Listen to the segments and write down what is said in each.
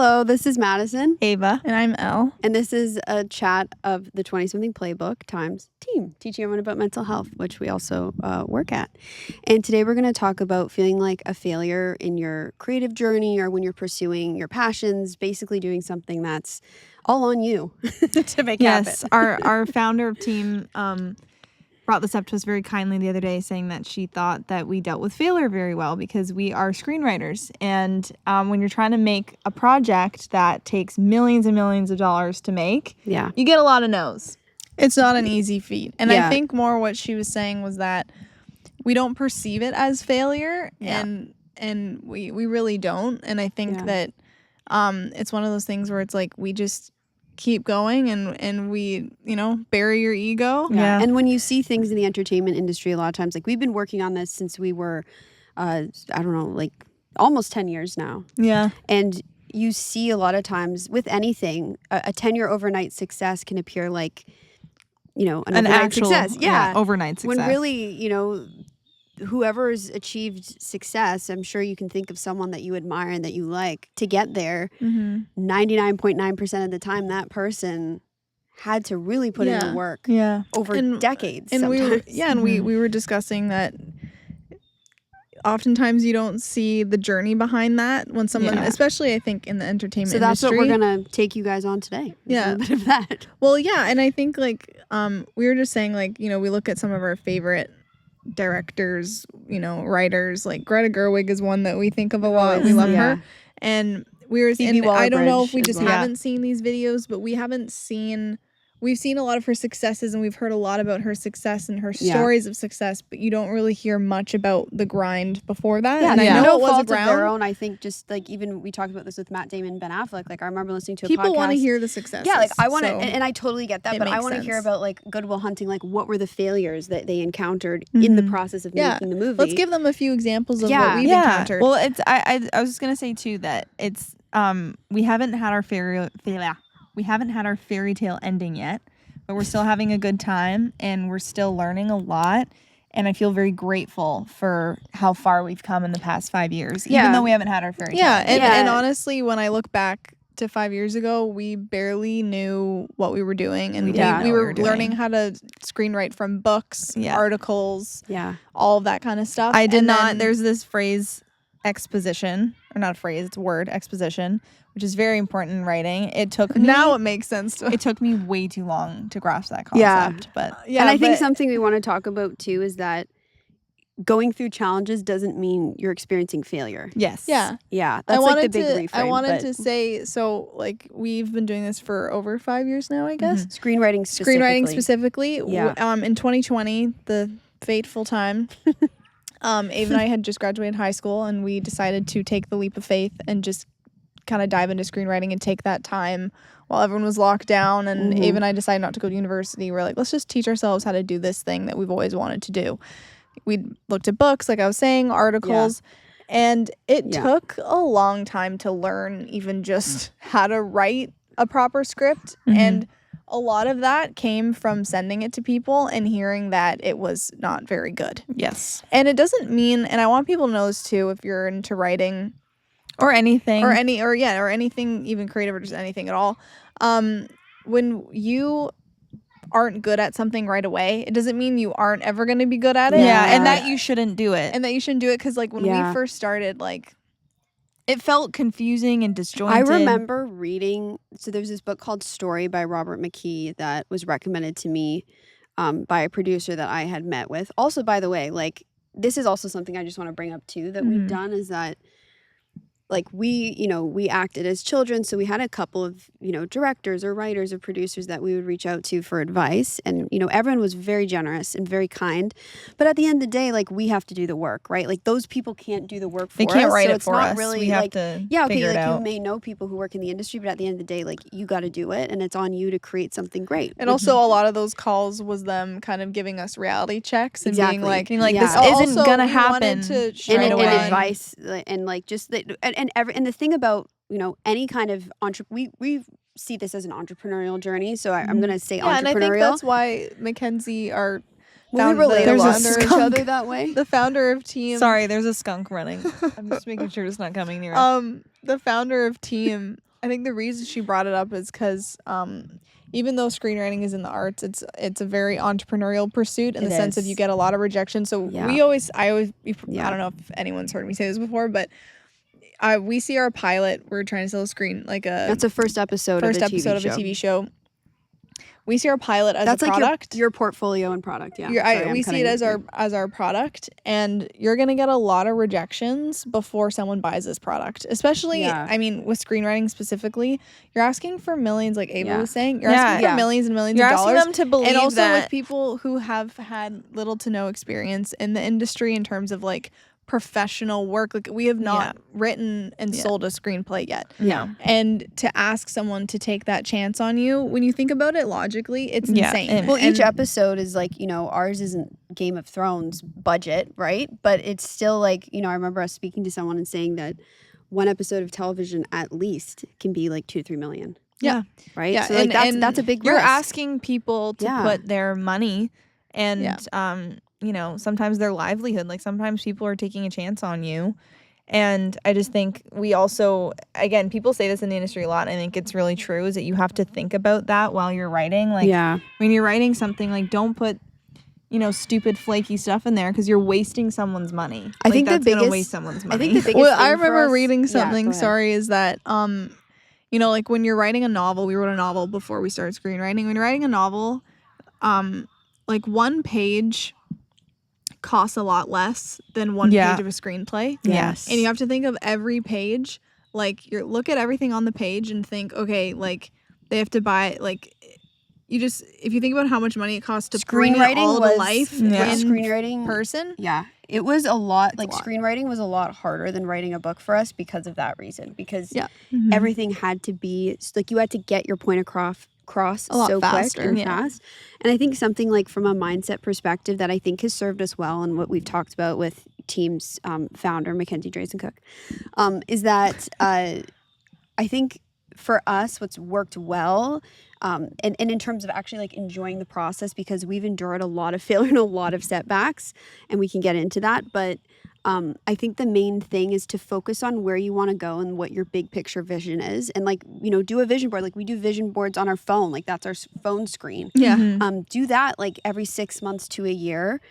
Hello, this is Madison. Ava. And I'm Elle. And this is a chat of the 20-something playbook times team, teaching everyone about mental health, which we also work at. And today we're going to talk about feeling like a failure in your creative journey or when you're pursuing your passions, basically doing something that's all on you to make happen. Yes, our founder of team brought this up to us very kindly the other day, saying that she thought that we dealt with failure very well because we are screenwriters. And when you're trying to make a project that takes millions and millions of dollars to make, you get a lot of no's. It's not an easy feat. And I think more what she was saying was that we don't perceive it as failure, and we really don't. And I think that it's one of those things where it's like we just keep going and we, bury your ego. Yeah. And when you see things in the entertainment industry, a lot of times, like we've been working on this since we were, almost 10 years now. Yeah. And you see a lot of times with anything, a 10-year overnight success can appear like, an overnight actual success. Yeah. Overnight success. When really, whoever's achieved success, I'm sure you can think of someone that you admire and that you like to get there. 99.9% of the time, that person had to really put in the work over decades. And sometimes. we were discussing that oftentimes you don't see the journey behind that when someone, especially I think in the entertainment industry. So that's what we're going to take you guys on today. Yeah. A bit of that. Well, yeah. And I think we were just saying we look at some of our favorite directors, writers, like Greta Gerwig is one that we think of a lot. We love her. And I don't know if we just haven't seen these videos, but we've seen a lot of her successes and we've heard a lot about her success and her stories of success, but you don't really hear much about the grind before that. Yeah, and I know it was fault of their own. I think just even we talked about this with Matt Damon and Ben Affleck. Like I remember listening to a podcast. People want to hear the success. Yeah, I want to, and I totally get that, but I want to hear about Good Will Hunting. Like what were the failures that they encountered in the process of making the movie? Let's give them a few examples of what we've encountered. Well, I was just gonna say too that it's we haven't had our fairy tale ending yet, but we're still having a good time and we're still learning a lot. And I feel very grateful for how far we've come in the past 5 years, even though we haven't had our fairy tale. And honestly, when I look back to 5 years ago, we barely knew what we were doing. And we were learning how to screenwrite from books, articles, all of that kind of stuff. There's this phrase, exposition, or not a phrase, it's a word, exposition, which is very important in writing. It took me, now it makes sense. It took me way too long to grasp that concept. And I think something we want to talk about too is that going through challenges doesn't mean you're experiencing failure. Yes. Yeah. That's the big reframe. I wanted to say, we've been doing this for over 5 years now, I guess. Screenwriting specifically. Yeah. In 2020, the fateful time, Ava and I had just graduated high school and we decided to take the leap of faith and just kind of dive into screenwriting and take that time while everyone was locked down. And Ava and I decided not to go to university. We're like, let's just teach ourselves how to do this thing that we've always wanted to do. We looked at books, like I was saying, articles, and it took a long time to learn even just how to write a proper script. And a lot of that came from sending it to people and hearing that it was not very good. Yes. And it doesn't mean, and I want people to know this too, if you're into writing or anything, or anything, even creative or just anything at all, when you aren't good at something right away, it doesn't mean you aren't ever going to be good at it. And that you shouldn't do it. Because when we first started, it felt confusing and disjointed. I remember reading, so there's this book called Story by Robert M.A.E. that was recommended to me by a producer that I had met with. Also, by the way, this is also something I just want to bring up too that we've done is that we acted as children. So we had a couple of, directors or writers or producers that we would reach out to for advice. And, everyone was very generous and very kind. But at the end of the day, we have to do the work, right? Those people can't do the work for us. They can't write so it for us. Really, we have to figure it out. You may know people who work in the industry, but at the end of the day, you got to do it. And it's on you to create something great. And also a lot of those calls was them kind of giving us reality checks and being like this isn't going to happen. And advice and and the thing about any kind of we see this as an entrepreneurial journey, so I'm going to say entrepreneurial. And I think that's why Mackenzie are we relate a lot under each other that way. The founder of Team. Sorry, there's a skunk running. I'm just making sure it's not coming near us. The founder of Team think the reason she brought it up is because even though screenwriting is in the arts, it's a very entrepreneurial pursuit in the sense of you get a lot of rejection. So I always I don't know if anyone's heard me say this before, but we see our pilot. We're trying to sell a that's a first episode of a TV show. We see our pilot as a product. Your portfolio and product, yeah. We see it as our product, and you're gonna get a lot of rejections before someone buys this product. Especially, I mean, with screenwriting specifically, you're asking for millions, like Ava was saying. You're asking for millions and millions of dollars. You're asking them to believe and also that. with people who have had little to no experience in the industry in terms of like professional work. Like we have not written and sold a screenplay yet. No. And to ask someone to take that chance on you, when you think about it logically, it's insane. Well, each episode is like, ours isn't Game of Thrones budget, right? But it's still like, I remember us speaking to someone and saying that one episode of television at least can be like 2 to 3 million. Yeah. Right? Yeah. So like that's a big You're risk. asking people to put their money and sometimes their livelihood. Like sometimes people are taking a chance on you. And I just think we also, again, people say this in the industry a lot, and I think it's really true, is that you have to think about that while you're writing. Like when you're writing something, like don't put, stupid flaky stuff in there because you're wasting someone's money. I think that's gonna waste someone's money. I think the biggest I remember reading something, is that like when you're writing a novel, we wrote a novel before we started screenwriting. When you're writing a novel, like one page costs a lot less than one page of a screenplay. Yes. And you have to think of every page, like look at everything on the page and think, okay, like they have to buy, like if you think about how much money it costs to bring all the life in screenwriting person. Yeah. It was a lot, like screenwriting was a lot harder than writing a book for us because of that reason. Because everything had to be, like you had to get your point across so quick and fast. And I think something like from a mindset perspective that I think has served us well, and what we've talked about with Team's founder, Mackenzie Drazen-Cook, is that I think for us what's worked well, and in terms of actually like enjoying the process, because we've endured a lot of failure and a lot of setbacks, and we can get into that, but I think the main thing is to focus on where you want to go and what your big picture vision is. And like, do a vision board. Like we do vision boards on our phone. Like that's our phone screen. Yeah. Do that like every 6 months to a year.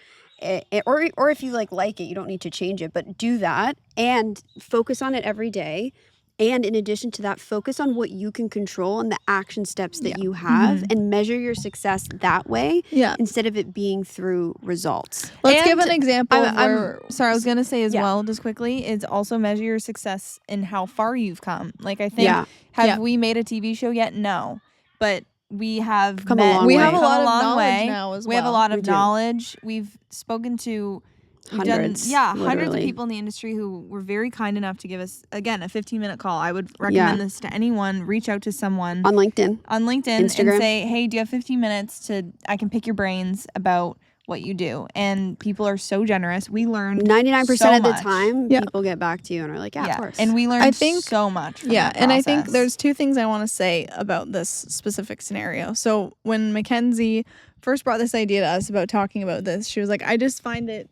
Or if you like it, you don't need to change it, but do that and focus on it every day. And in addition to that, focus on what you can control and the action steps that you have, and measure your success that way instead of it being through results. Let's give an example. I was going to say as well, just quickly, is also measure your success in how far you've come. Like I think, have we made a TV show yet? No. But we have come a long way. We have a lot of knowledge now as well. We have a lot of knowledge. We've spoken to hundreds of people in the industry who were very kind enough to give us, again, a 15-minute call. I would recommend this to anyone. Reach out to someone on LinkedIn, Instagram, and say, hey, do you have 15 minutes I can pick your brains about what you do? And people are so generous. We learned 99% of the time people get back to you and are like, of course. And we learned so much from that and I think process. there's two things I want to say about this specific scenario. So when Mackenzie first brought this idea to us about talking about this, she was like, I just find it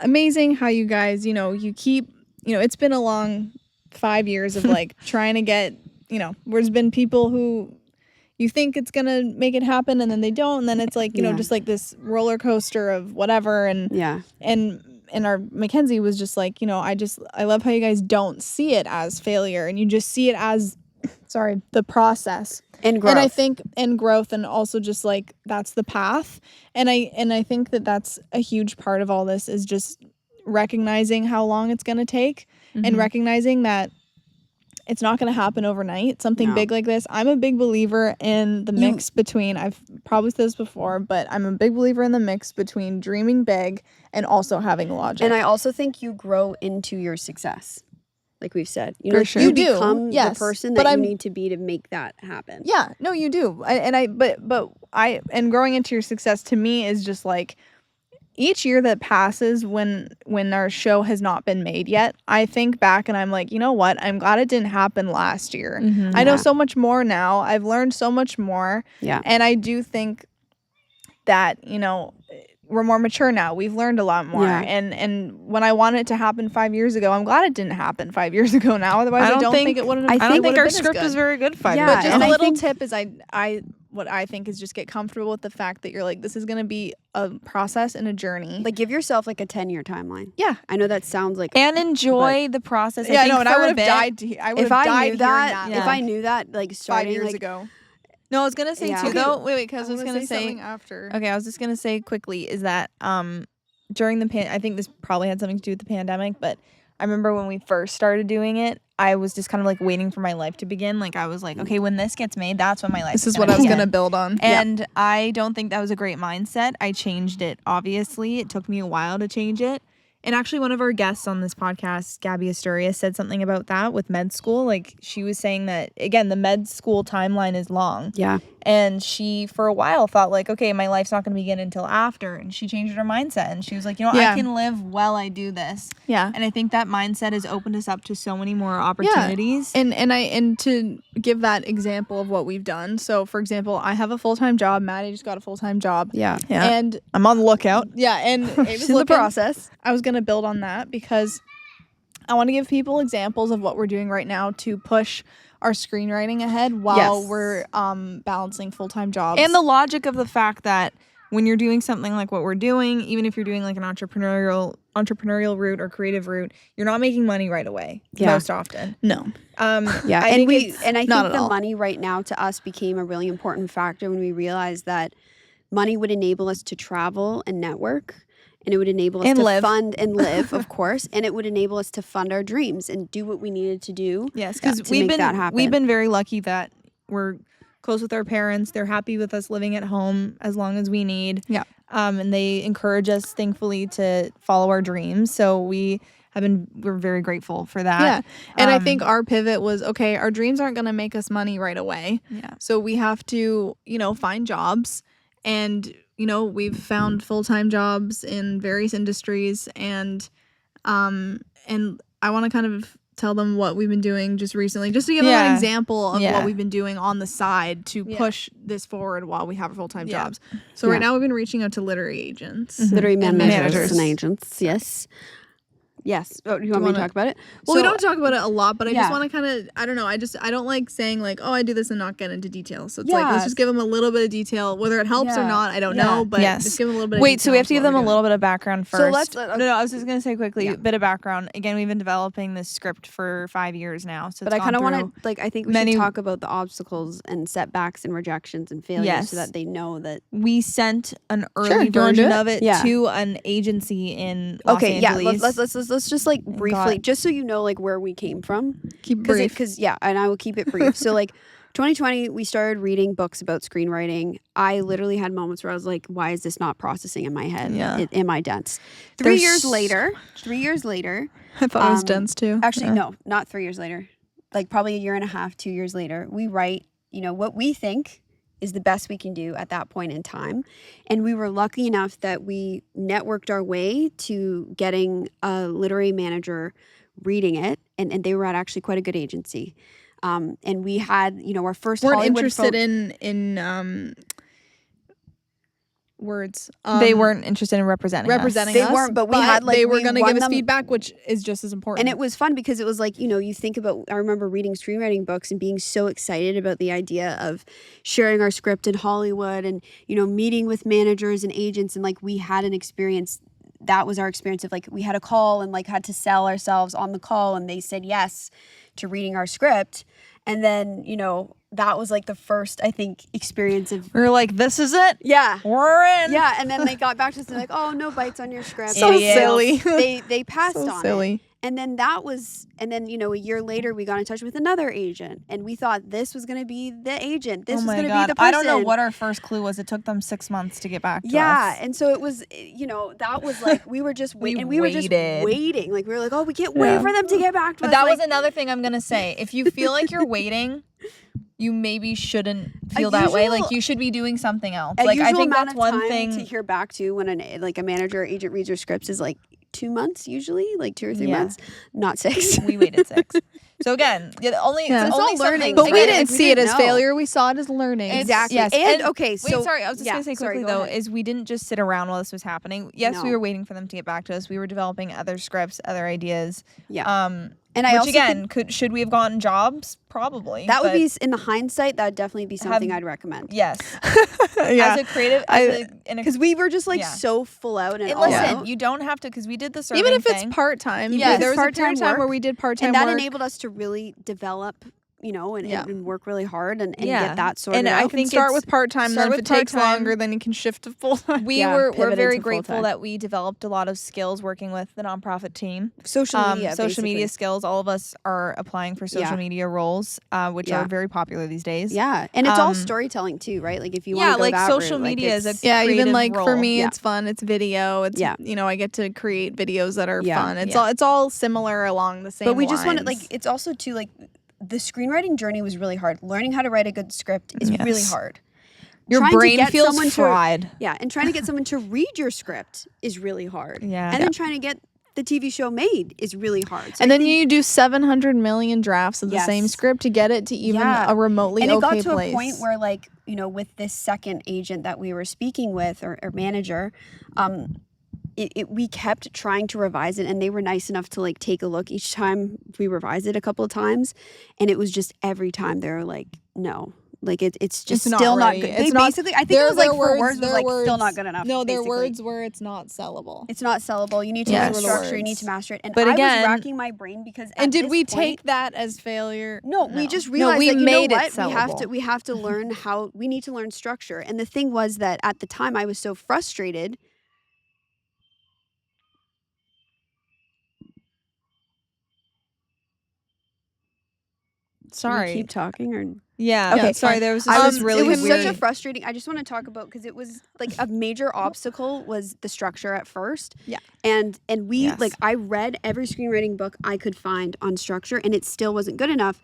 amazing how you guys, you keep, it's been a long 5 years of like trying to get, there's been people who you think it's gonna make it happen and then they don't, and then it's like, just like this roller coaster of whatever, and our Mackenzie was just like, I love how you guys don't see it as failure and you just see it as the process and growth. And I think growth, and also just like that's the path. And I think that that's a huge part of all this, is just recognizing how long it's going to take, and recognizing that it's not going to happen overnight. Something big like this. I'm a big believer in the mix between, I've probably said this before, but I'm a big believer in the mix between dreaming big and also having logic. And I also think you grow into your success. Like we've said, For sure. you You do, become yes, the person but that you I'm- need to be to make that happen. Yeah, no, you do. And growing into your success to me is just like each year that passes when our show has not been made yet, I think back and I'm like, you know what? I'm glad it didn't happen last year. I know so much more now. I've learned so much more. Yeah. And I do think that, we're more mature now. We've learned a lot more. Yeah. And when I wanted it to happen 5 years ago, I'm glad it didn't happen 5 years ago now. Otherwise, I don't think it wouldn't. I I don't think our been as script good. was very good 5 Yeah, years But just ago. and a I little think- tip is what I think is just get comfortable with the fact that you're like, this is going to be a process and a journey. Like, give yourself like a 10-year timeline. Yeah. I know that sounds like And enjoy the process. Yeah, I know, and I for would a have bit- died to I would if have I died knew hearing that, Yeah. if I knew that, like 5 starting years like, ago. No, I was gonna say Yeah. too Okay. though. Wait, because I was wanna gonna say something after. Okay, I was just gonna say quickly is that during the I think this probably had something to do with the pandemic, but I remember when we first started doing it, I was just kind of like waiting for my life to begin. Like I was like, okay, when this gets made, that's when my life. This is what I was going to build on. And I don't think that was a great mindset. I changed it. Obviously, it took me a while to change it. And actually, one of our guests on this podcast, Gabby Asturias, said something about that with med school. Like she was saying that again, the med school timeline is long. yeah, And she, for a while, thought like, okay, my life's not going to begin until after. And she changed her mindset. And she was like, you know, Yeah. I can live while I do this. Yeah. And I think that mindset has opened us up to so many more opportunities. And to give that example of what we've done. So, for example, I have a full-time job. Maddie just got a full-time job. yeah. And I'm on the lookout. yeah, and it was She's in the looking- process. I was going to build on that because I want to give people examples of what we're doing right now to push our screenwriting ahead while Yes. we're balancing full-time jobs. And the logic of the fact that when you're doing something like what we're doing, even if you're doing like an entrepreneurial route or creative route, you're not making money right away Yeah. most often. no. Yeah, I and think I not think at the all. money right now to us became a really important factor when we realized that money would enable us to travel and network, and it would enable us And to live. fund and live, of course, and it would enable us to fund our dreams and do what we needed to do. Yes, because to make that happen. we've been very lucky that we're close with our parents. They're happy with us living at home as long as we need. Yeah. And they encourage us, thankfully, to follow our dreams. So we're very grateful for that. Yeah. And I think our pivot was, okay, our dreams aren't going to make us money right away. Yeah. So we have to, find jobs. And, we've found full-time jobs in various industries. And I want to kind of tell them what we've been doing just recently, just to give them an example of what we've been doing on the side to push this forward while we have our full-time jobs. So right now we've been reaching out to literary agents. Literary managers managers. and agents. Yes. Yes. Oh, you want me to talk about it? Well, we don't talk about it a lot, but I Yeah. just want to kind of, I don't know, I don't like saying like, oh, I do this and not get into detail. So it's like, Yeah. let's just give them a little bit of detail, whether it helps or Yeah. not, I don't Yeah. know, but Yes. just give them a little bit of Wait, so detail we have to of give what them a we're little bit of background first. So let's- no, I was just going to say quickly, Yeah. bit of background. Again, we've been developing this script for 5 years now. So But I kind of want to, I think we should talk about the obstacles and setbacks and rejections and failures Yes. so that they know that. we sent an Sure, early do you wanna do version it? of it Yeah. to an agency in Los Okay, yeah, Angeles. let's just like briefly, just so you know like where we came from. Keep it brief. Because and I will keep it brief. So like 2020, we started reading books about screenwriting. I literally had moments where I was like, why is this not processing in my head? Yeah. In my dense. 3 There's- years later, I thought it was um, dense too. actually, no, not 3 years later. Like probably a year and a half, 2 years later, we write, what we think is the best we can do at that point in time. And we were lucky enough that we networked our way to getting a literary manager reading it. And they were at actually quite a good agency. And we had, our first Weren't Hollywood interested in words. They weren't interested in representing us. representing They us, weren't, but we had, like, they were we going to won give us them- feedback, which is just as important. And it was fun because it was like, you think about, I remember reading screenwriting books and being so excited about the idea of sharing our script in Hollywood and, meeting with managers and agents. And like, we had an experience, that was our experience of like, we had a call and like had to sell ourselves on the call and they said yes to reading our script. And then, that was like the first, I think, experience of, We were like, this is it. yeah. We're in. Yeah, and then they got back to us and they're like, "Oh, no bites on your script." So Idiots. silly. They passed So on silly. it. And then a year later we got in touch with another agent and we thought this was going to be the agent. This Oh was my going to be God. the person. I don't know what our first clue was. It took them 6 months to get back to Yeah, us. and so it was, that was like we were just We waiting. And we were just waited. waiting. Like we were like, "Oh, we can't wait for them to get back to But us." that Like, was another thing I'm going to say. If you feel like you're waiting, you maybe shouldn't feel that way. Like you should be doing something else. a Like I usual think amount that's of one time thing. to hear back to when a manager or agent reads your scripts is like 2 months usually, like 2 or 3 Yeah. months, not 6. We waited 6. So again, only Yeah. It's only all some learning. things But we Again, didn't we see it didn't as know. failure. We saw it as learning. Exactly. Yes, And okay, so wait, sorry, I was just gonna say sorry, quickly go though, ahead. is we didn't just sit around while this was happening. Yes, we No. were waiting for them to get back to us. We were developing other scripts, other ideas. Yeah. And I which also again, should we have gotten jobs? Probably. that would but be in the hindsight. That'd definitely be something I'd recommend. yes. Yeah. As a creative, Because we were just like Yeah. so full out and and all listen, out. you don't have to because we did the serving Even if it's thing. part-time. Even Yeah, if there it's was a period part-time of time where work, we did part-time and that work. enabled us to really develop, and work really hard and Yeah. get that sorted And out. I You can think start it's- with part-time, start then if with it takes part-time. longer, then you can shift to full-time. We're pivot very into grateful full-time. that we developed a lot of skills working with the nonprofit team. social media, social media basically. skills. All of us are applying for social Yeah. media roles, which Yeah. are very popular these days. Yeah, and it's all Um, storytelling too, right? Like if you want Yeah, to go like that social route, like, media is a it's- Yeah, even creative like for role. me, Yeah. it's fun. It's video. It's Yeah. I get to create videos that are Yeah. fun. It's Yeah. all similar along the same. But we just want to lines. it's also too like the screenwriting journey was really hard. Learning how to write a good script is really Yes. hard. Your Trying to brain get feels someone fried. Yeah, and trying to get someone to read your script is really hard. Yeah. And then trying to get the TV show made is really hard. So And I then think- you do 700 million drafts of the same Yes. script to get it to even Yeah. a remotely and it okay got to place. a point where like, with this second agent that we were speaking with or manager, we kept trying to revise it, and they were nice enough to like take a look each time we revised it a couple of times, and it was just every time they were like, no, like it's just It's not still not ready. good. It's They not- basically, I think it was like for words was their like still words- not good enough. No, their basically. words were it's not sellable. It's not sellable. You need to Yes. learn structure. You need to Words. master it. And But I again- was racking my brain because And at did this we point- take that as failure? No, we just realized we that made it what sellable. we have to learn how we need to learn structure. And the thing was that at the time I was so frustrated. Sorry. Keep talking or Yeah. Okay, Sorry. fine. There was I this really it was weird. such a frustrating. I just want to talk about because it was like a major obstacle was the structure at first. Yeah. And we Yes. like I read every screenwriting book I could find on structure, and it still wasn't good enough.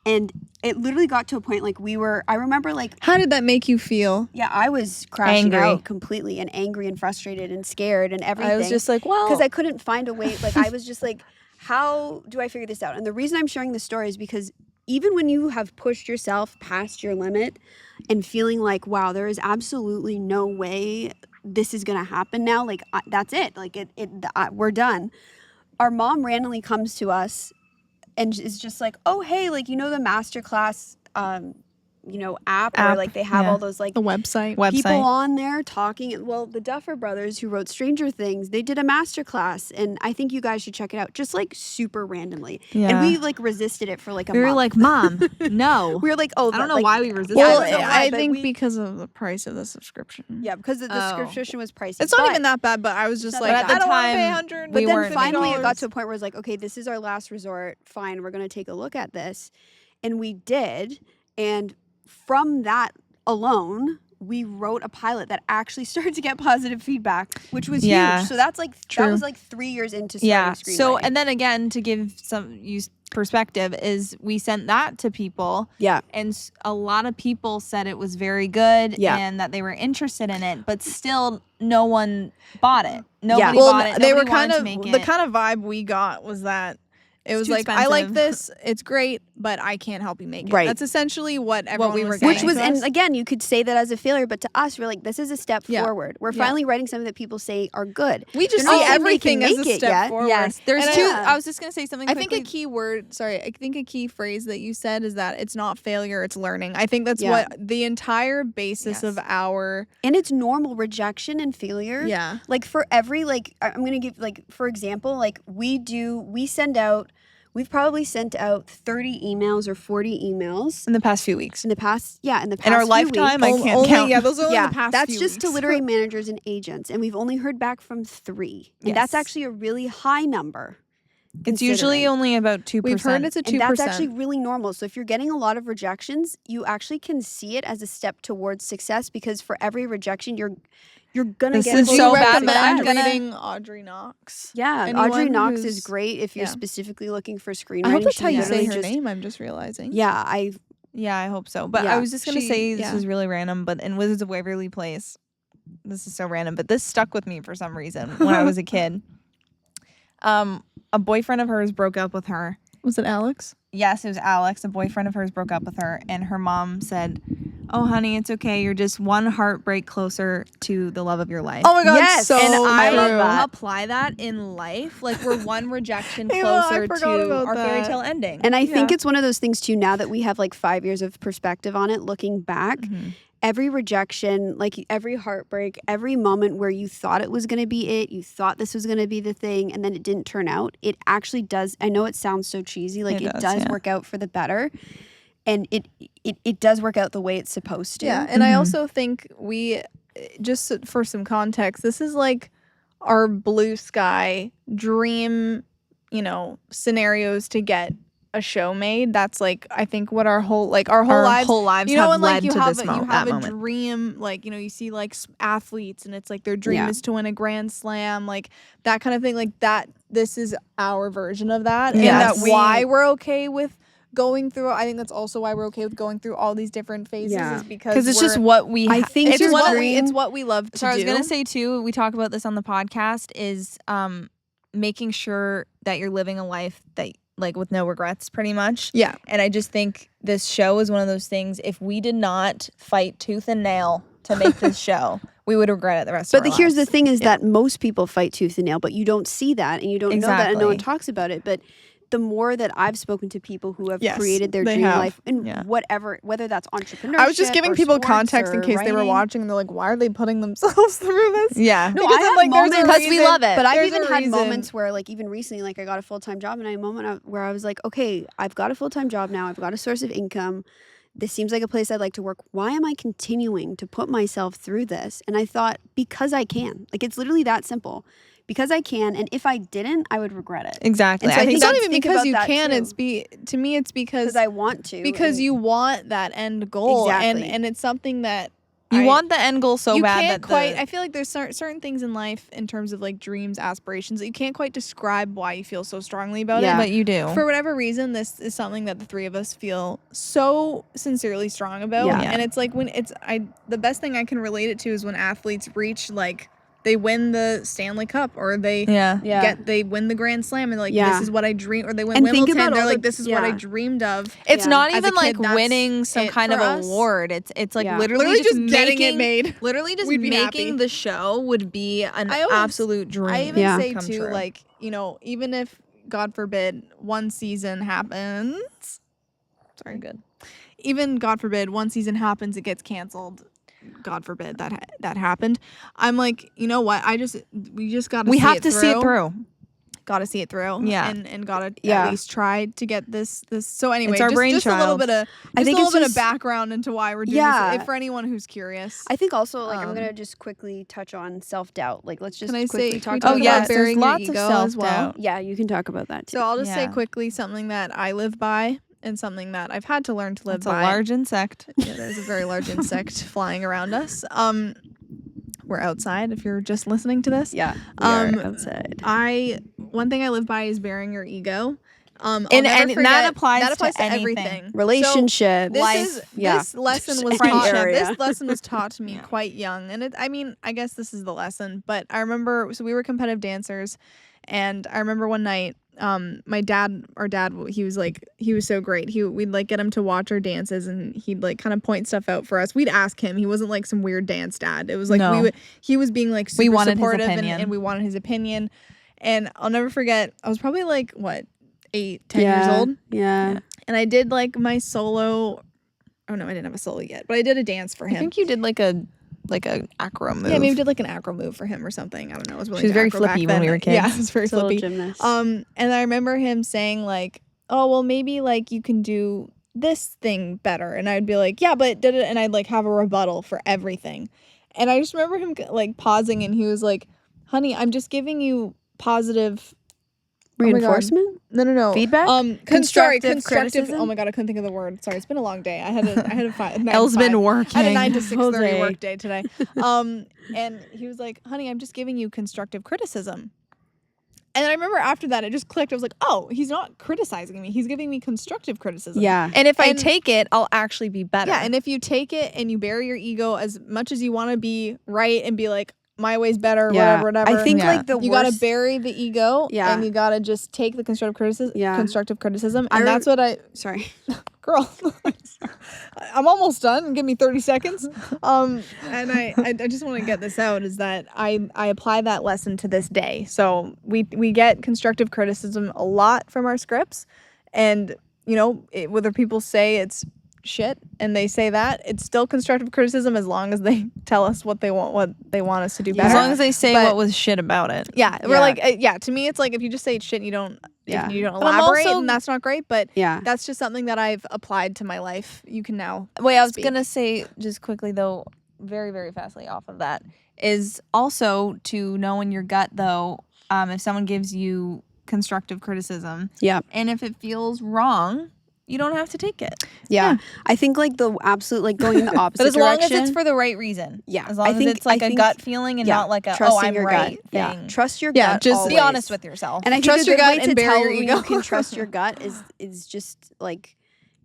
And it literally got to a point like I remember like How did that make you feel? yeah, I was crashing Angry. out completely and angry and frustrated and scared and everything. I was just like, well, because I couldn't find a way. Like I was just like, how do I figure this out? And the reason I'm sharing this story is because even when you have pushed yourself past your limit and feeling like, wow, there is absolutely no way this is gonna happen now. Like that's it. Like we're done. Our mom randomly comes to us and is just like, oh hey, like the masterclass app where like they have yeah. all those like the website. people Website. on there talking. Well, the Duffer Brothers who wrote Stranger Things, they did a masterclass, and I think you guys should check it out. Just like super randomly, and Yeah. we like resisted it for like a We month. were like, Mom, no. we were like, oh, I don't know like, why we resisted Yeah, Well, I don't know why, I but think we- because of the price of the subscription. yeah, because the Oh. subscription was pricey. It's not But- even that bad, but I was just not like, that bad. I don't want to pay time, 100. But we then weren't finally it got to $50. a point where it's like, okay, this is our last resort. Fine, we're going to take a look at this. And we did. And from that alone, we wrote a pilot that actually started to get positive feedback, which was Yeah. huge. So that's like, that True. was like 3 years into starting Yeah. screenwriting. So, and then again, to give some perspective, is we sent that to people, yeah. and a lot of people said it was very good, Yeah. and that they were interested in it, but still, no one bought it. Nobody Well, bought it. they were Nobody kind wanted of to make the it. kind of vibe we got was that it was too like, I like expensive. this, it's great, but I can't help you make it. Right. That's essentially what everyone we was were saying. Which was, to and us. again, you could say that as a failure, but to us, we're like, this is a step Yeah. forward. We're Yeah. finally writing something that people say are good. we just They're not see saying they can everything as make a it step yet. forward. Yes, there's And two. Yeah. I was just gonna say something. I think quickly. a key word, I think a key phrase that you said is that it's not failure, it's learning. I think that's Yeah. what the entire basis Yes. of our, And it's normal rejection and failure. yeah. Like for every, like, I'm going to give, like, for example, like we've probably sent out 30 emails or 40 emails in the past few weeks. in the past, In our few lifetime, weeks. I can't count. Yeah, those are only Yeah, the past that's few just to weeks. literary managers and agents. And we've only heard back from 3. And that's Yes. actually a really high number. It's usually considering. only about 2%. We've heard it's a 2%. And that's actually really normal. So if you're getting a lot of rejections, you actually can see it as a step towards success, because for every rejection, you're gonna This get is Would so you bad, but I'm recommend gonna- reading Audrey Knox? Yeah, Anyone Audrey Knox is who's- great if you're yeah. specifically looking for screenwriting. I hope that's She how you say literally her just- name. I'm just realizing. Yeah, I Yeah, I hope so. But Yeah, I was just gonna she- say this yeah. is really random, but in Wizards of Waverly Place, this is so random, but this stuck with me for some reason when I was a kid. A boyfriend of hers broke up with her, Was it Alex? Yes, it was Alex. A boyfriend of hers broke up with her, and her mom said, "Oh, honey, it's okay. You're just one heartbreak closer to the love of your life." Oh my God, Yes. so And I true. love that. apply that in life. Like, we're one rejection Ava, I closer forgot to about our fairy that. tale ending. And I think it's one of those things too, now that we have like 5 years of perspective on it, looking back, every rejection, like every heartbreak, every moment where you thought it was going to be it, you thought this was going to be the thing, and then it didn't turn out, it actually does. I know it sounds so cheesy, like it does work out for the better. And it does work out the way it's supposed to. Yeah, and I also think we, just for some context, this is like our blue sky dream, scenarios to get a show made. That's like, I think what our whole lives, have and like led you to have this you have that a moment. dream, like you see like athletes, and it's like their dream is to win a grand slam, like that kind of thing, like that. This is our version of that, and Yes. that's why we're okay with going through. I think that's also why we're okay with going through all these different phases, is because it's just what we. I think it's your it's what we love to So I was do. gonna say too. We talk about this on the podcast. Is making sure that you're living a life that like with no regrets, pretty much. Yeah. And I just think this show is one of those things. If we did not fight tooth and nail to make this show, we would regret it the rest of our lives. But here's the thing is that most people fight tooth and nail, but you don't see that and you don't know that, and no one talks about it. But the more that I've spoken to people who have created their dream life and whatever, whether that's entrepreneurship, I was just giving people context in case they were watching, and they're like, why are they putting themselves through this? Yeah. No, I have moments because we love it. But I've even had moments where, like, even recently, like I got a full-time job, and I had a moment where I was like, okay, I've got a full-time job now. I've got a source of income. This seems like a place I'd like to work. Why am I continuing to put myself through this? And I thought, because I can. Like, it's literally that simple. Because I can, and if I didn't, I would regret it. Exactly. And so I think it's not that's- even think because about you that can. too. To me, it's because I want to. Because you want that end goal, Exactly. and it's something that you want the end goal so you bad can't that quite. I feel like there's certain things in life in terms of like dreams, aspirations, that you can't quite describe why you feel so strongly about it. but you do. For whatever reason, this is something that the three of us feel so sincerely strong about. Yeah. And it's like the best thing I can relate it to is when athletes reach like they win the Stanley Cup, or they they win the Grand Slam, and like this is what I dream, or they win Wimbledon. They're like, this is what I dreamed of. It's not As a even like kid, that's winning some it kind of for us. award. It's like literally just getting making it made. Literally just We'd be making happy. the show would be an absolute dream. I even say come too, true. like, even if God forbid one season happens, sorry, good. Even God forbid one season happens, it gets canceled. God forbid that happened. I'm like, you know what? We just got to. We have to see it through. Got to see it through. Yeah. And got to at least try to get this. So anyway, it's our just a little bit of. I think a it's little bit just- of background into why we're doing this. For anyone who's curious. I think also, like, I'm gonna just quickly touch on self-doubt. Like, let's just Can I quickly say? talk Can we about talk that. about burying your lots of ego as well? self-doubt. Yeah, you can talk about that too. So I'll just say Yeah. quickly something that I live by, and something that I've had to learn to live It's by. a large insect. Yeah, there's a very large insect flying around us. We're outside if you're just listening to this. Yeah, we are outside. One thing I live by is bearing your ego. And that applies to to anything. everything. Relationship, This lesson was Any taught. area. This lesson was taught to me quite young, and I guess this is the lesson. But I remember, so we were competitive dancers, and I remember one night, our dad, he was so great. We'd like get him to watch our dances, and he'd like kind of point stuff out for us. We'd ask him. He wasn't like some weird dance dad. It was like he was being like super wanted his supportive, opinion. and we wanted his opinion. And I'll never forget. I was probably like 8, 10 years old. Yeah. And I did like my solo. Oh no, I didn't have a solo yet, but I did a dance for him. I think you did like an acro move. Yeah, maybe did like an acro move for him or something. I don't know. I was really She was very acro back flippy when then. we were kids. Yeah, it was very It's a little flippy. gymnast. And I remember him saying like, "Oh, well, maybe like you can do this thing better." And I'd be like, "Yeah, but did it?" And I'd like have a rebuttal for everything. And I just remember him like pausing, and he was like, "Honey, I'm just giving you positive." Reinforcement? No. Feedback? Constructive. criticism? Oh my god, I couldn't think of the word. Sorry, it's been a long day. I had a 5. Elle's been working. I had a 9 to 6:30 Jose. work day today. And he was like, "Honey, I'm just giving you constructive criticism." And then I remember after that, it just clicked. I was like, "Oh, he's not criticizing me. He's giving me constructive criticism." Yeah. And if I take it, I'll actually be better. Yeah, and if you take it and you bury your ego as much as you want to be right and be like, my way's better, Yeah. whatever. I think Yeah. like the you worst. gotta bury the ego, Yeah. and you gotta just take the constructive criticism. Yeah. And that's what I, Sorry. girl. I'm almost done. Give me 30 seconds. And I just want to get this out is that I apply that lesson to this day. So we get constructive criticism a lot from our scripts, and whether people say it's shit and they say that, it's still constructive criticism as long as they tell us what they want us to do Yeah. better. As long as they say But- what was shit about it. Yeah, we're Yeah. like, to me, it's like if you just say it's shit and you don't, Yeah. if you don't But I'm elaborate, also- and that's not great. But Yeah. that's just something that I've applied to my life. You can now. Wait, I was speak. gonna say just quickly though, very, very fastly off of that, is also to know in your gut though, if someone gives you constructive criticism, Yeah. and if it feels wrong, you don't have to take it. Yeah. I think like the absolute like going in the opposite But as long direction. as it's for the right reason. Yeah, As long I as think- it's like I a think- gut feeling and yeah, not like a trusting I'm your right gut. thing. Yeah. Trust your Yeah, gut. just Be always. honest with yourself. And I think Trust a your good gut way and to bury tell your when ego. you can trust your gut is just like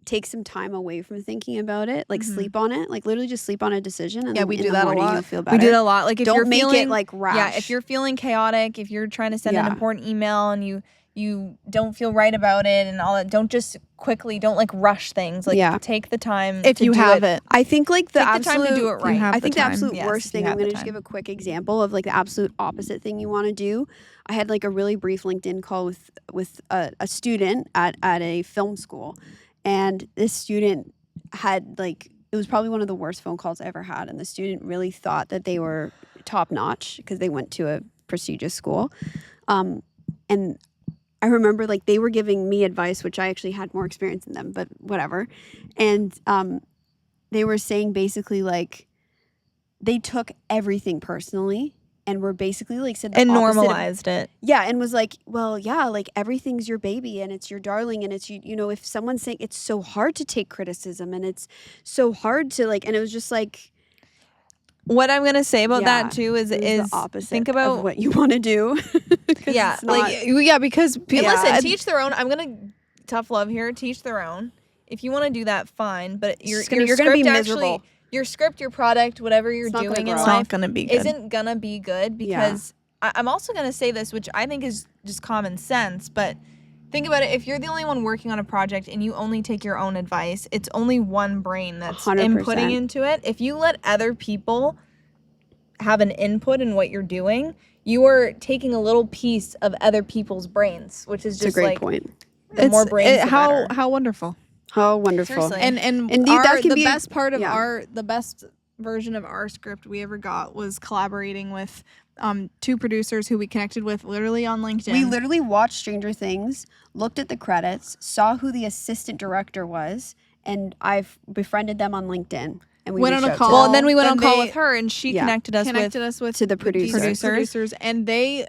take some time away from thinking about it, like sleep on it, like literally just sleep on a decision, and Yeah, then we in do the that a morning lot. you'll feel better. We do that a lot. Like if Don't you're make feeling it like rash. Yeah, if you're feeling chaotic, if you're trying to send an Yeah. important email and you don't feel right about it and all that, don't just quickly, don't like rush things. Like Yeah. take the time If to you do have it. I think like the Take the absolute time to do it right. have I the think the time. absolute Yes, worst if you thing, I'm have going the to just time. give a quick example of like the absolute opposite thing you want to do. I had like a really brief LinkedIn call with a student at a film school, and this student had like, it was probably one of the worst phone calls I ever had, and the student really thought that they were top notch because they went to a prestigious school. And I remember like they were giving me advice, which I actually had more experience than them, but whatever. And they were saying basically like they took everything personally and were basically like said the and opposite of- normalized it. yeah, and was like, well, yeah, like everything's your baby and it's your darling, and it's you know, if someone's saying it's so hard to take criticism and it's so hard to like, and it was just like, What I'm gonna say about Yeah, that too is it was the opposite think of about what you want to do. 'Cause Yeah, it's not- Like, yeah, because And Yeah. listen, teach their own. I'm gonna tough love here. Teach their own. If you want to do that, fine. But your just gonna- you're gonna be script miserable. actually, your script, your product, whatever you're It's not gonna doing in grow. it's life, not gonna be good. isn't gonna be good because I'm also gonna say this, which I think is just common sense. But think about it: if you're the only one working on a project and you only take your own advice, it's only one brain that's 100%. inputting into it. If you let other people have an input in what you're doing, you are taking a little piece of other people's brains, which is it's a just great like point. the more brains, the better. how wonderful. How wonderful. Seriously. And And that can the be a- best part of yeah. the best version of our script we ever got was collaborating with two producers who we connected with literally on LinkedIn. We literally watched Stranger Things, looked at the credits, saw who the assistant director was, and I've befriended them on LinkedIn. And we Went on reached a out to call. Well, them. and then we went on Then call they- with her, and she Yeah. connected us connected with us with to the these producers. producers, and they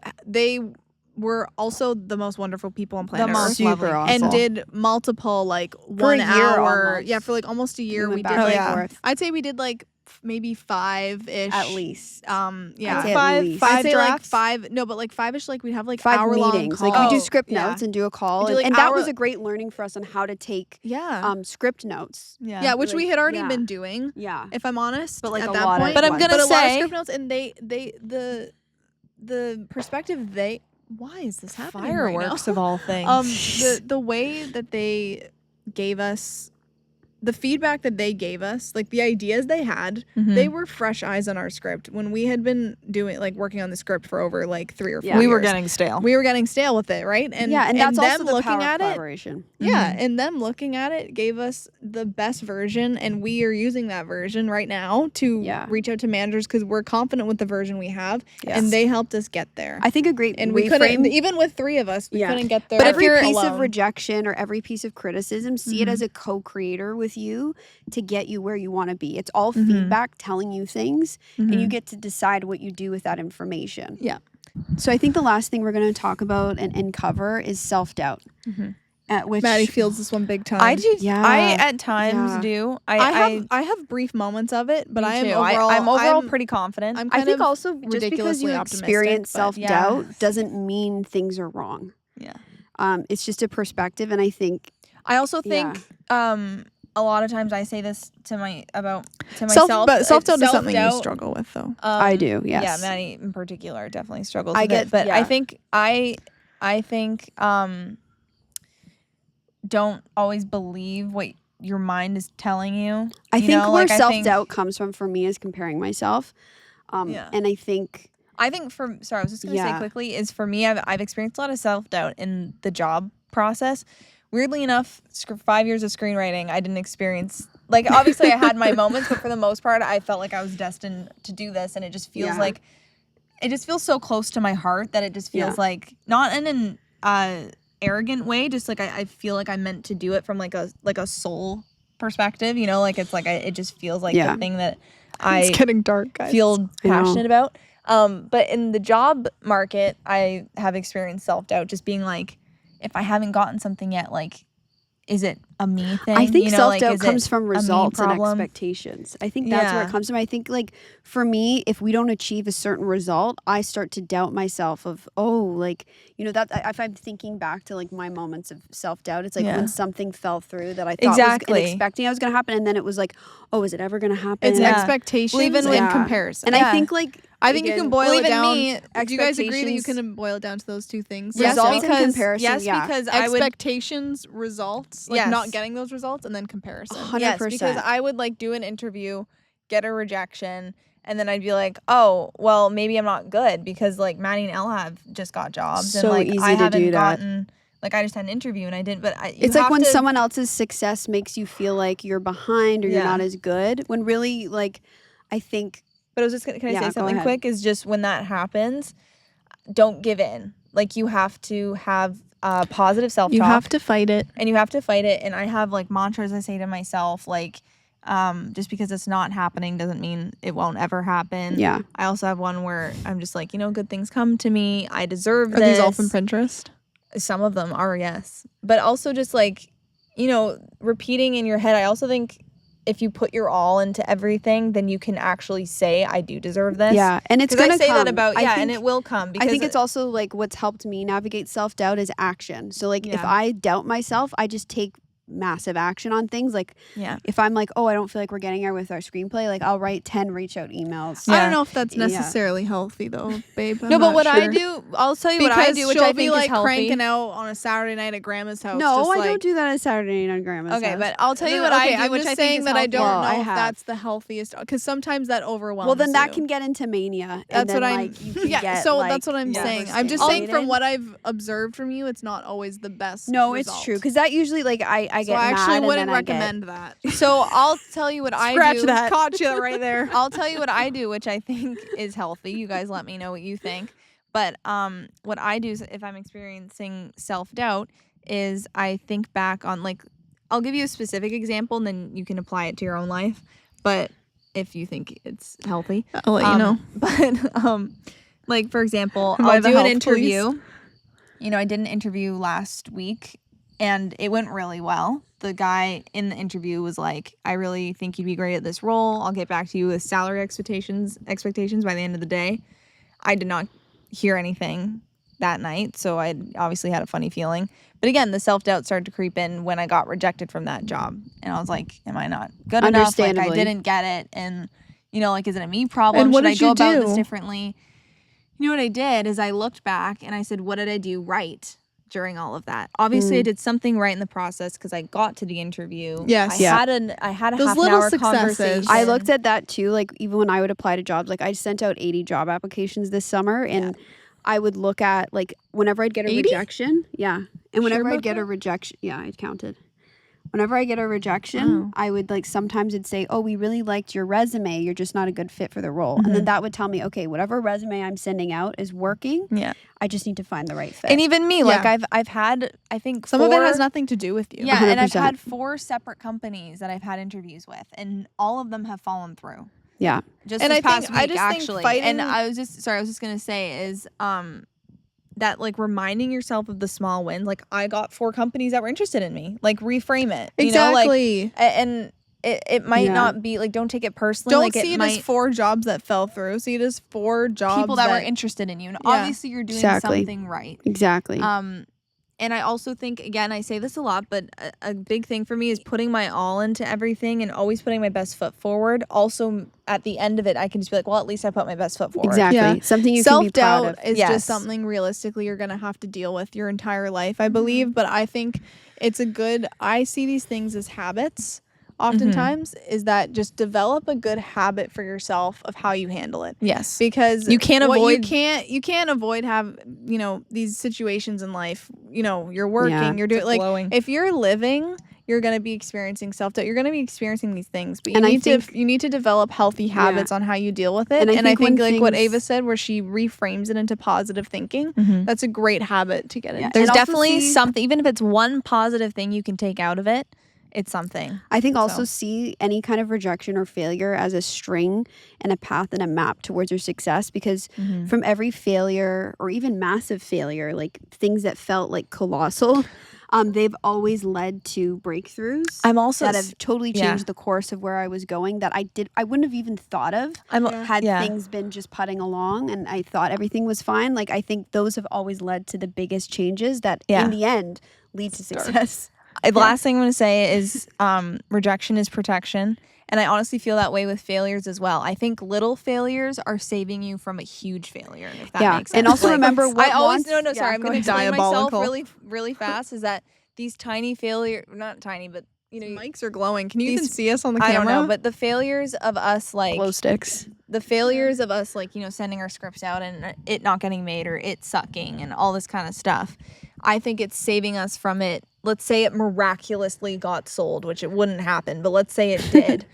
were also the most wonderful people on planet most Earth. super lovely. awesome. And did multiple like For 1 a year hour, almost. yeah, for like almost a year. went We back did and like, yeah. forth. I'd say we did like maybe 5-ish At least. yeah, I'd say at five least. I'd five say like drafts. 5. No, but like 5-ish. Like we'd have like 5 hour-long meetings. calls. Like we do Oh, script yeah. notes and do a call. We do, And, like, and that hour- was a great learning for us on how to take Yeah, script notes. yeah, which we like, had already yeah. been doing. Yeah. If I'm honest, But, like, at a that lot of point, But I'm gonna but a lot of say- script notes, and the perspective they. Why is this happening? Fireworks right of all things. now? The way that they gave us the feedback that they gave us, like the ideas they had, Mhm. they were fresh eyes on our script when we had been working on the script for over like 3 or 4 Yeah. we were years. getting stale. We were getting stale with it, right? And yeah, and that's also them the looking power of at it. collaboration. Yeah, Mhm. and them looking at it gave us the best version, and we are using that version right now to Yeah. reach out to managers because we're confident with the version we have, Yes. and they helped us get there. I think a great And we couldn't, reframe. even with 3 of us, we Yeah. couldn't get there. But every you're piece of alone. rejection or every piece of criticism, see it as a co-creator with you to get you where you want to be. It's all Mhm. feedback telling you things, and you Mhm. get to decide what you do with that information. Yeah. So I think the last thing we're going to talk about and cover is self-doubt. Mhm. Which Maddie feels this one big time. I do. Yeah. I at times Yeah. do. I have brief moments of it, but me I am too. overall. I'm overall pretty confident. I'm I kind think of also just because ridiculously you optimistic, experience but self-doubt yeah. doesn't mean things are wrong. Yeah. It's just a perspective, and I think I also think a lot of times I say this to myself. But self-doubt is something you Self-doubt, struggle with, though. I do, yes. Yeah, Maddie in particular definitely struggles I with get- it. But yeah. I think don't always believe what your mind is telling you. I You think know, where like, I think- self-doubt comes from for me is comparing myself. Yeah. And I think I think I was just gonna say Yeah. quickly is for me, I've experienced a lot of self-doubt in the job process. Weirdly enough, 5 years of screenwriting, I didn't experience, like, obviously I had my moments, but for the most part, I felt like I was destined to do this, and it just feels Yeah. it just feels so close to my heart that it just feels Yeah. like, not in an arrogant way, just like I feel like I'm meant to do it from like a soul perspective, you know, like it's like it just feels like Yeah. the thing that It's I getting dark, guys. feel I know. passionate about. But in the job market, I have experienced self-doubt, just being like, if I haven't gotten something yet, like, is it a me thing? I think you know, like, self-doubt is comes it from a me results and problem? expectations. I think that's where Yeah. it comes from. I think, like, for me, if we don't achieve a certain result, I start to doubt myself of, like, you know, that if I'm thinking back to, like, my moments of self-doubt, it's like Yeah. when something fell through that I thought Exactly. was expecting I was going to happen, and then it was like, is it ever going to happen? It's Yeah. expectations Well, even and when- Yeah. comparison. And Yeah. I think, like, I think you again, can boil well, it even down. me, Do you guys agree that you expectations- can boil it down to those two things? Yes, Results and because comparison, yes, yeah. because I would Expectations, results, like Yes. not getting those results, and then comparison. 100%. Yes, because I would like do an interview, get a rejection, and then I'd be like, oh, well, maybe I'm not good because like Maddie and Elle have just got jobs, So and like easy I to haven't do that. gotten, like I just had an interview and I didn't. But It's like when someone else's success makes you feel like you're behind or you're Yeah. not as good, when really, like, I think But I was just gonna, can I Yeah, say go something ahead. quick? Is just when that happens, don't give in. Like you have to have positive self-talk. You have to fight it. And you have to fight it. And I have like mantras I say to myself, like, just because it's not happening doesn't mean it won't ever happen. Yeah. I also have one where I'm just like, you know, good things come to me. I deserve Are this. these all from Pinterest? Some of them are, yes. But also just like, you know, repeating in your head. I also think if you put your all into everything, then you can actually say, I do deserve this. Yeah, and it's 'Cause gonna I say come. that about, I yeah, think, and it will come. Because I think it's also like what's helped me navigate self-doubt is action. So like if Yeah. I doubt myself, I just take massive action on things. Like yeah. if I'm like, I don't feel like we're getting there with our screenplay, like I'll write 10 reach out emails. I Yeah. don't know if that's Yeah. necessarily healthy though, babe. I'm No, but not what I sure. do, I'll tell you what I Because do, which she'll I be think like is healthy. cranking out on a Saturday night at grandma's house. No, just I like, don't do that on Saturday night on Grandma's Okay, house. but I'll tell you No, what no, I okay, do, I'm which just I saying think is that I healthy. don't Well, know I if have. that's the healthiest because sometimes that overwhelms. Well, then that you. can get into mania. And That's then, what I'm. like, you can Yeah, get, so like, that's what I'm saying. I'm just saying from overstimulated. what I've observed from you, it's not always the best. No, result. it's true because that usually like I So get I actually mad and wouldn't then I get- recommend that. So I'll tell you what I Scratch do. that. Caught you right there. I'll tell you what I do, which I think is healthy. You guys let me know what you think. But what I do is if I'm experiencing self-doubt is I think back on like, I'll give you a specific example and then you can apply it to your own life. But if you think it's healthy. I'll let you know. But like for example, Am I I'll the do an health interview. police? You know, I did an interview last week and it went really well. The guy in the interview was like, I really think you'd be great at this role. I'll get back to you with salary expectations by the end of the day. I did not hear anything that night, so I obviously had a funny feeling. But again, the self-doubt started to creep in when I got rejected from that job. And I was like, am I not good enough? Like, I Understandably. didn't get it. And, you know, like, is it a me problem? And what Should I did go you about do? this differently? You know what I did is I looked back and I said, what did I do right during all of that? Obviously, I did something right in the process because I got to the interview. Yes. I Yeah. had a Those half an little hour successes. conversation. I looked at that too. Like even when I would apply to jobs, like I sent out 80 job applications this summer, and I would look at like whenever I'd get a 80? rejection, yeah, and whenever Sure I'd about get a that? rejection, yeah, I counted. Whenever I get a rejection, Wow. I would like sometimes it'd say, "Oh, we really liked your resume. You're just not a good fit for the role," and then that would tell me, okay, whatever resume I'm sending out is working. Yeah. I just need to find the right fit. And even me, like Yeah. I've had, I think Some of it has four- nothing to do with you. Yeah, and I've 100%. had 4 separate companies that I've had interviews with, and all of them have fallen through. yeah, Just And this I think- past week, I just think actually. fighting- And I was just gonna say is that like reminding yourself of the small wins. Like I got 4 companies that were interested in me. Like reframe it. You know, like, Exactly. and it might Yeah. not be like don't take it personally. Don't like, see it as 4 jobs that fell through. See it as 4 jobs people that were interested in you. And Yeah. obviously you're doing Exactly. something right. exactly. And I also think, again, I say this a lot, but a big thing for me is putting my all into everything and always putting my best foot forward. Also, at the end of it, I can just be like, well, at least I put my best foot forward. Exactly. Yeah. Something you can be proud Self-doubt of. is Yes. just something realistically you're going to have to deal with your entire life, I believe. But I think it's I see these things as habits. Oftentimes is that just develop a good habit for yourself of how you handle it. Yes. Because You can't what avoid- you can't avoid these situations in life. You're working, Yeah. you're doing glowing. if you're living, you're going to be experiencing self-doubt. You're going to be experiencing these things, but And I you think- need to develop healthy habits on how you deal with it. And I think when like what things- Ava said, where she reframes it into positive thinking, that's a great habit to get into. There's And also definitely see- something, even if it's one positive thing you can take out of it, it's something. I think also see any kind of rejection or failure as a string and a path and a map towards your success, because from every failure or even massive failure, like things that felt like colossal, they've always led to breakthroughs. I'm also that have totally changed the course of where I was going that I wouldn't have even thought of had things been just putting along and I thought everything was fine. Like I think those have always led to the biggest changes that in the end lead to success. The last thing I'm going to say is rejection is protection. And I honestly feel that way with failures as well. I think little failures are saving you from a huge failure, if that makes sense. And also remember what I always, once- I'm going to explain myself Diabolical. really, really fast, is that these tiny failures, not tiny, but Mics are glowing. Can you even these- see us on the I camera? don't know, but the failures of us Glow sticks. the failures of us sending our scripts out and it not getting made or it sucking and all this kind of stuff, I think it's saving us from it. Let's say it miraculously got sold, which it wouldn't happen, but let's say it did.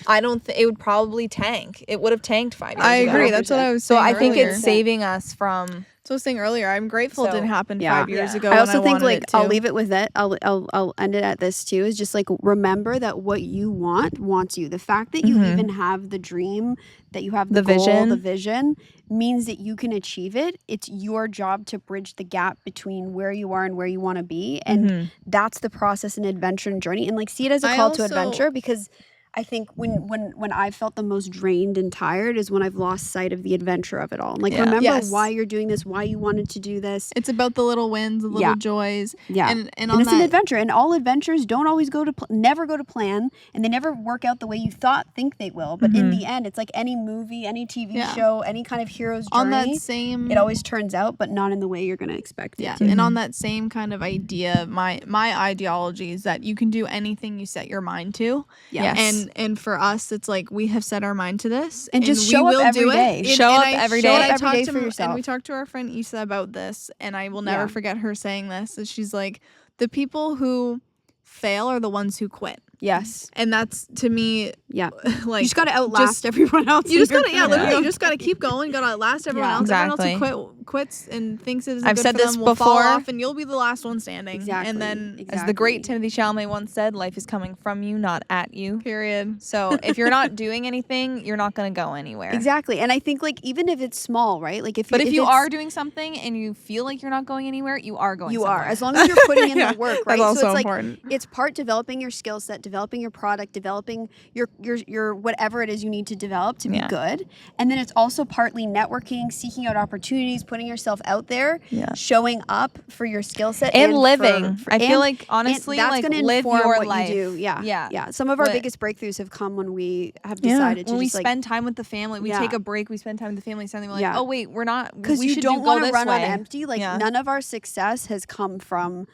I don't think it would probably tank. It would have tanked 5 years I ago. agree. That's what I was So saying I think earlier. it's saving us from. So I was saying earlier, I'm grateful it didn't happen 5 years ago. I also when think wanted it to. I'll leave it with it. I'll end it at this too. Is just remember that what you want wants you. The fact that you even have the dream, that you have the goal, vision. the vision, means that you can achieve it. It's your job to bridge the gap between where you are and where you want to be, and that's the process and adventure and journey. And see it as a call to adventure, because I think when I felt the most drained and tired is when I've lost sight of the adventure of it all. Remember why you're doing this, why you wanted to do this. It's about the little wins, the little joys. Yeah. And it's an adventure. And all adventures don't always never go to plan, and they never work out the way you think they will. But in the end, it's like any movie, any TV show, any kind of hero's journey. On that same, it always turns out, but not in the way you're going to expect it to. And on that same kind of idea, my ideology is that you can do anything you set your mind to. Yes. And for us, it's like we have set our mind to this, and just we show will up every do day. it. Show up every day. Every day for yourself. And we talked to our friend Issa about this, and I will never forget her saying this. Is she's like, the people who fail are the ones who quit. Yes. And that's, to me, Yeah. like, You just got to outlast everyone else. You just gotta, literally, you just gotta keep going. You gotta outlast everyone else. Exactly. Everyone else who quits and thinks it isn't I've good said for this them will fall before. off, and you'll be the last one standing. Exactly. And then, As the great Timothy Chalamet once said, life is coming from you, not at you. period. So if you're not doing anything, you're not going to go anywhere. Exactly. And I think even if it's small, right? If you are doing something and you feel like you're not going anywhere, you are going you somewhere. are, as long as you're putting in the work, right? That's also so it's important. it's part developing your skill set, developing your product, developing your whatever it is you need to develop to be good. And then it's also partly networking, seeking out opportunities, putting yourself out there, showing up for your skill set And living. I feel like, and honestly, that's like, gonna live inform your what life. you do. Yeah. Yeah. Some of our biggest breakthroughs have come when we have decided to when we just spend time with the family, we take a break, we spend time with the family, suddenly we're like, oh wait, we're not, because we you should don't go want to this run on way. empty. None of our success has come from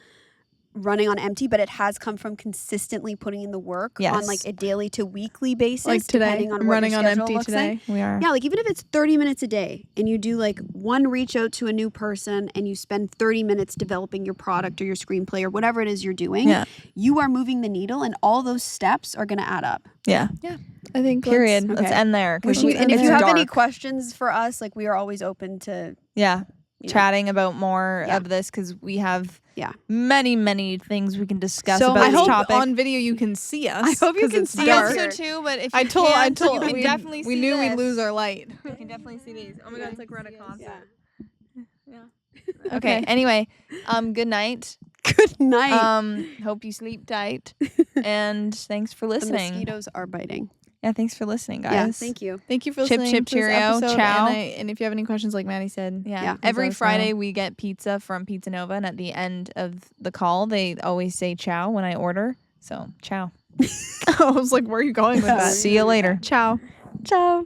running on empty, but it has come from consistently putting in the work on a daily to weekly basis. Like today, depending on I'm what running your on schedule empty looks today. like. We are. Yeah, even if it's 30 minutes a day and you do one reach out to a new person and you spend 30 minutes developing your product or your screenplay or whatever it is you're doing, you are moving the needle, and all those steps are going to add up. Yeah. I think Period. Let's end there. And if it's you have any dark. questions for us, we are always open to chatting about more of this, because we have many things we can discuss So about I this hope topic. on video you can see us. I hope you 'cause can it's see dark. us. So too, but if I you told, can't, you you can we, definitely see we knew this. we'd lose our light. You can definitely see these. Oh my god, it's like we're at a concert. Yeah. Okay. Anyway, good night. Good night. Hope you sleep tight. And thanks for The listening. mosquitoes are biting. Yeah, thanks for listening, guys. Yeah, thank you. Thank you for Chip, listening chip, to this cheerio, episode. ciao. And if you have any questions, like Maddie said, Yeah. please Every let us Friday know. we get pizza from Pizza Nova, and at the end of the call, they always say ciao when I order. So, ciao. I was like, where are you going with that? See you later. Ciao. Ciao.